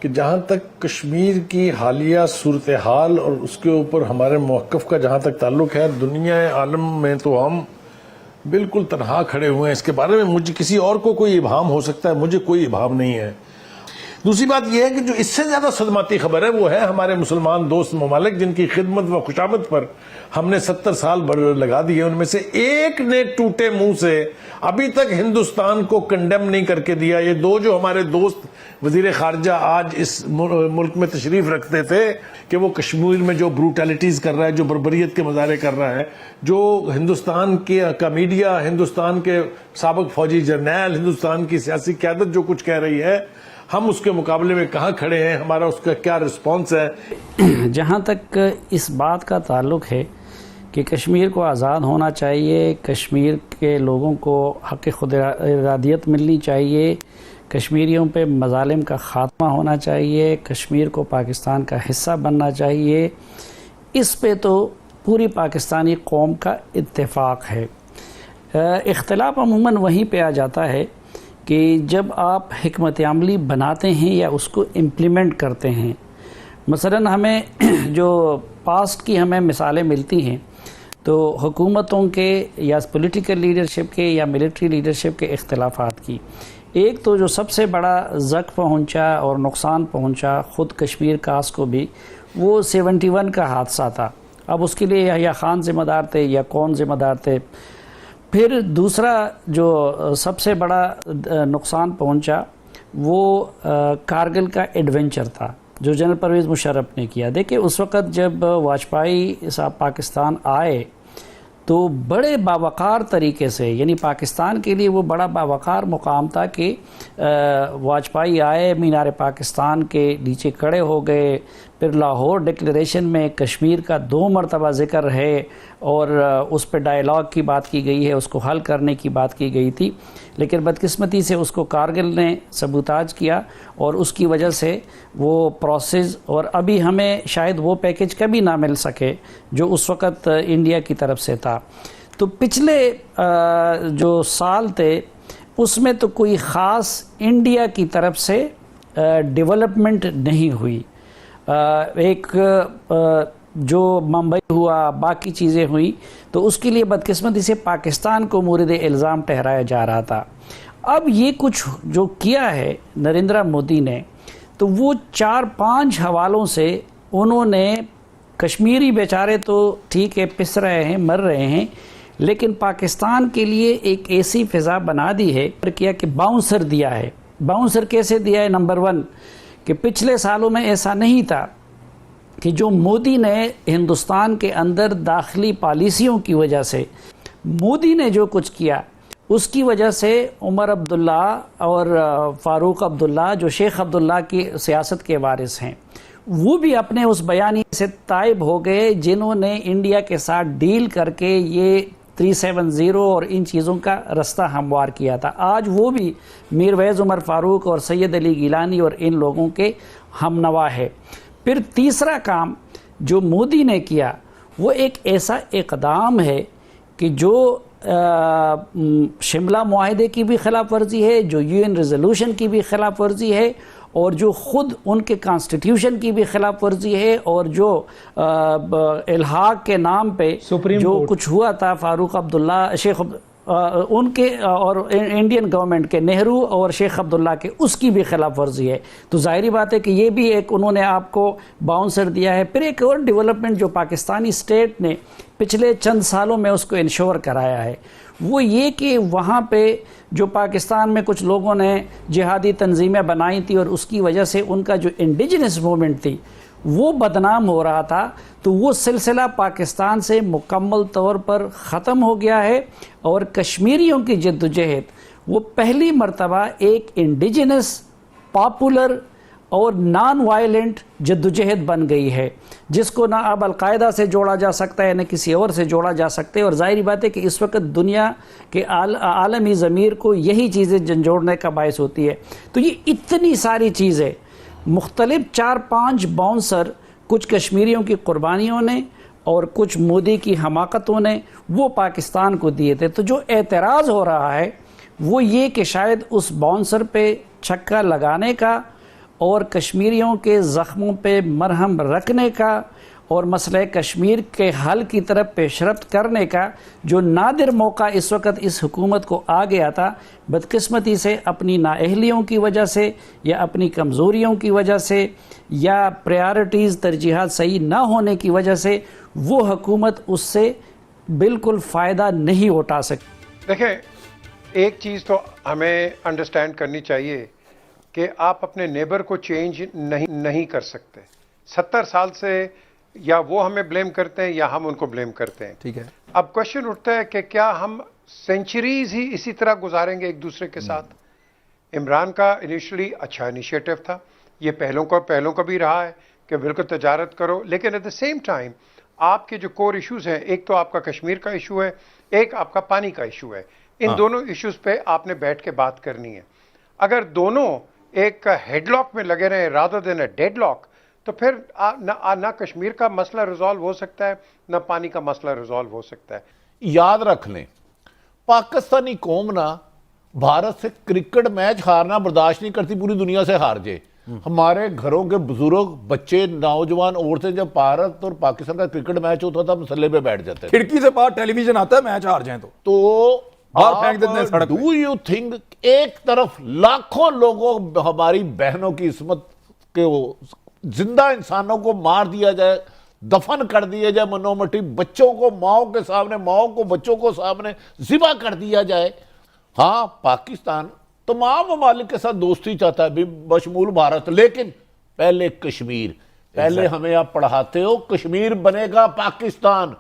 کہ جہاں تک کشمیر کی حالیہ صورتحال اور اس کے اوپر ہمارے موقف کا جہاں تک تعلق ہے، دنیا عالم میں تو ہم بالکل تنہا کھڑے ہوئے ہیں. اس کے بارے میں مجھے کسی اور کو کوئی ابہام ہو سکتا ہے، مجھے کوئی ابہام نہیں ہے. دوسری بات یہ ہے کہ جو اس سے زیادہ صدماتی خبر ہے وہ ہے ہمارے مسلمان دوست ممالک جن کی خدمت و خوشامد پر ہم نے 70 سال لگا دیے. ان میں سے ایک نے ٹوٹے منہ سے ابھی تک ہندوستان کو کنڈیم نہیں کر کے دیا. یہ دو جو ہمارے دوست وزیر خارجہ آج اس ملک میں تشریف رکھتے تھے کہ وہ کشمیر میں جو بروٹیلٹیز کر رہا ہے، جو بربریت کے مظاہرے کر رہا ہے، جو ہندوستان کا میڈیا، ہندوستان کے سابق فوجی جرنیل، ہندوستان کی سیاسی قیادت جو کچھ کہہ رہی ہے، ہم اس کے مقابلے میں کہاں کھڑے ہیں، ہمارا اس کا کیا رسپانس ہے؟ جہاں تک اس بات کا تعلق ہے کہ کشمیر کو آزاد ہونا چاہیے، کشمیر کے لوگوں کو حق خود ارادیت ملنی چاہیے، کشمیریوں پہ مظالم کا خاتمہ ہونا چاہیے، کشمیر کو پاکستان کا حصہ بننا چاہیے، اس پہ تو پوری پاکستانی قوم کا اتفاق ہے. اختلاف عموماً وہیں پہ آ جاتا ہے کہ جب آپ حکمت عملی بناتے ہیں یا اس کو امپلیمنٹ کرتے ہیں. مثلاً ہمیں جو پاسٹ کی ہمیں مثالیں ملتی ہیں تو حکومتوں کے یا پولیٹیکل لیڈرشپ کے یا ملٹری لیڈرشپ کے اختلافات کی. ایک تو جو سب سے بڑا زخم پہنچا اور نقصان پہنچا خود کشمیر کاس کو بھی، وہ 71 کا حادثہ تھا. اب اس کے لیے یا خان ذمہ دار تھے یا کون ذمہ دار تھے. پھر دوسرا جو سب سے بڑا نقصان پہنچا وہ کارگل کا ایڈونچر تھا جو جنرل پرویز مشرف نے کیا. دیکھیں اس وقت جب واجپائی صاحب پاکستان آئے تو بڑے باوقار طریقے سے، یعنی پاکستان کے لیے وہ بڑا باوقار مقام تھا کہ واجپائی آئے، مینار پاکستان کے نیچے کھڑے ہو گئے. پھر لاہور ڈکلیریشن میں کشمیر کا 2 مرتبہ ذکر ہے اور اس پہ ڈائیلاگ کی بات کی گئی ہے، اس کو حل کرنے کی بات کی گئی تھی. لیکن بدقسمتی سے اس کو کارگل نے سبوتاج کیا اور اس کی وجہ سے وہ پروسیس، اور ابھی ہمیں شاید وہ پیکج کبھی نہ مل سکے جو اس وقت انڈیا کی طرف سے تھا. تو پچھلے جو سال تھے اس میں تو کوئی خاص انڈیا کی طرف سے ڈیولپمنٹ نہیں ہوئی. ایک جو ممبئی ہوا، باقی چیزیں ہوئیں، تو اس کے لیے بدقسمتی سے پاکستان کو مورد الزام ٹھہرایا جا رہا تھا. اب یہ کچھ جو کیا ہے نریندر مودی نے، تو وہ 4-5 حوالوں سے انہوں نے کشمیری بیچارے تو ٹھیک ہے پس رہے ہیں، مر رہے ہیں، لیکن پاکستان کے لیے ایک ایسی فضا بنا دی ہے کیا کہ باؤنسر دیا ہے. باؤنسر کیسے دیا ہے؟ نمبر 1 کہ پچھلے سالوں میں ایسا نہیں تھا کہ جو مودی نے ہندوستان کے اندر داخلی پالیسیوں کی وجہ سے، مودی نے جو کچھ کیا اس کی وجہ سے عمر عبداللہ اور فاروق عبداللہ جو شیخ عبداللہ کی سیاست کے وارث ہیں، وہ بھی اپنے اس بیانیے سے تائب ہو گئے جنہوں نے انڈیا کے ساتھ ڈیل کر کے یہ 370 اور ان چیزوں کا رستہ ہموار کیا تھا. آج وہ بھی میرویز عمر فاروق اور سید علی گیلانی اور ان لوگوں کے ہم نوا ہے. پھر تیسرا کام جو مودی نے کیا وہ ایک ایسا اقدام ہے کہ جو شملہ معاہدے کی بھی خلاف ورزی ہے، جو UN ریزولوشن کی بھی خلاف ورزی ہے، اور جو خود ان کے کانسٹیٹیوشن کی بھی خلاف ورزی ہے، اور جو الحاق کے نام پہ جو کچھ ہوا تھا فاروق عبداللہ، شیخ ان کے اور انڈین گورنمنٹ کے، نہرو اور شیخ عبداللہ کے، اس کی بھی خلاف ورزی ہے. تو ظاہری بات ہے کہ یہ بھی ایک انہوں نے آپ کو باؤنسر دیا ہے. پھر ایک اور ڈیولپمنٹ جو پاکستانی اسٹیٹ نے پچھلے چند سالوں میں اس کو انشور کرایا ہے وہ یہ کہ وہاں پہ جو پاکستان میں کچھ لوگوں نے جہادی تنظیمیں بنائی تھی اور اس کی وجہ سے ان کا جو انڈیجنس موومنٹ تھی وہ بدنام ہو رہا تھا، تو وہ سلسلہ پاکستان سے مکمل طور پر ختم ہو گیا ہے. اور کشمیریوں کی جدوجہد وہ پہلی مرتبہ ایک انڈیجنس، پاپولر اور نان وائلنٹ جدوجہد بن گئی ہے، جس کو نہ اب القاعدہ سے جوڑا جا سکتا ہے نہ کسی اور سے جوڑا جا سکتا ہے. اور ظاہری بات ہے کہ اس وقت دنیا کے عالمی ضمیر کو یہی چیزیں جھنجھوڑنے کا باعث ہوتی ہے. تو یہ اتنی ساری چیزیں، مختلف 4-5 باؤنسر، کچھ کشمیریوں کی قربانیوں نے اور کچھ مودی کی حماقتوں نے وہ پاکستان کو دیے تھے. تو جو اعتراض ہو رہا ہے وہ یہ کہ شاید اس باؤنسر پہ چھکا لگانے کا اور کشمیریوں کے زخموں پہ مرہم رکھنے کا اور مسئلہ کشمیر کے حل کی طرف پیشرفت کرنے کا جو نادر موقع اس وقت اس حکومت کو آ گیا تھا، بدقسمتی سے اپنی نااہلیوں کی وجہ سے یا اپنی کمزوریوں کی وجہ سے یا پریارٹیز ترجیحات صحیح نہ ہونے کی وجہ سے وہ حکومت اس سے بالکل فائدہ نہیں اٹھا سکتی۔ دیکھیں، ایک چیز تو ہمیں انڈرسٹینڈ کرنی چاہیے کہ آپ اپنے نیبر کو چینج نہیں کر سکتے۔ 70 سال سے یا وہ ہمیں بلیم کرتے ہیں یا ہم ان کو بلیم کرتے ہیں۔ ٹھیک ہے، اب کوشچن اٹھتا ہے کہ کیا ہم سینچریز ہی اسی طرح گزاریں گے ایک دوسرے کے ساتھ؟ عمران کا انیشلی اچھا انیشیٹو تھا، یہ پہلوں کا بھی رہا ہے کہ بالکل تجارت کرو، لیکن ایٹ دا سیم ٹائم آپ کے جو کور ایشوز ہیں، ایک تو آپ کا کشمیر کا ایشو ہے، ایک آپ کا پانی کا ایشو ہے۔ ان دونوں ایشوز پہ آپ نے بیٹھ کے بات کرنی ہے۔ اگر دونوں ایک ہیڈ لاک میں لگے رہے رادر دین اے ڈیڈ لاک، تو پھر نہ کشمیر کا مسئلہ ریزالو ہو سکتا ہے، نہ پانی کا مسئلہ ریزالو ہو سکتا ہے۔ یاد رکھ لیں، پاکستانی قوم نا بھارت سے کرکٹ میچ ہارنا برداشت نہیں کرتی، پوری دنیا سے ہار جائے۔ ہمارے گھروں کے بزرگ، بچے، نوجوان، عورتیں جب بھارت اور پاکستان کا کرکٹ میچ ہوتا تھا مسلے پہ بیٹھ جاتے تھے۔ کھڑکی سے باہر ٹیلی ویژن آتا ہے میچ ہار جائیں تو باہر پھینک دیتے ہیں سڑک پہ۔ ڈو یو تھنک ایک طرف لاکھوں لوگوں، ہماری بہنوں کی عصمت کے زندہ انسانوں کو مار دیا جائے، دفن کر دیا جائے منو مٹی، بچوں کو ماؤں کے سامنے، ماؤں کو بچوں کو سامنے ذبح کر دیا جائے۔ ہاں، پاکستان تمام ممالک کے ساتھ دوستی چاہتا ہے، بشمول بھارت، لیکن پہلے کشمیر، پہلے ہمیں آپ پڑھاتے ہو کشمیر بنے گا پاکستان۔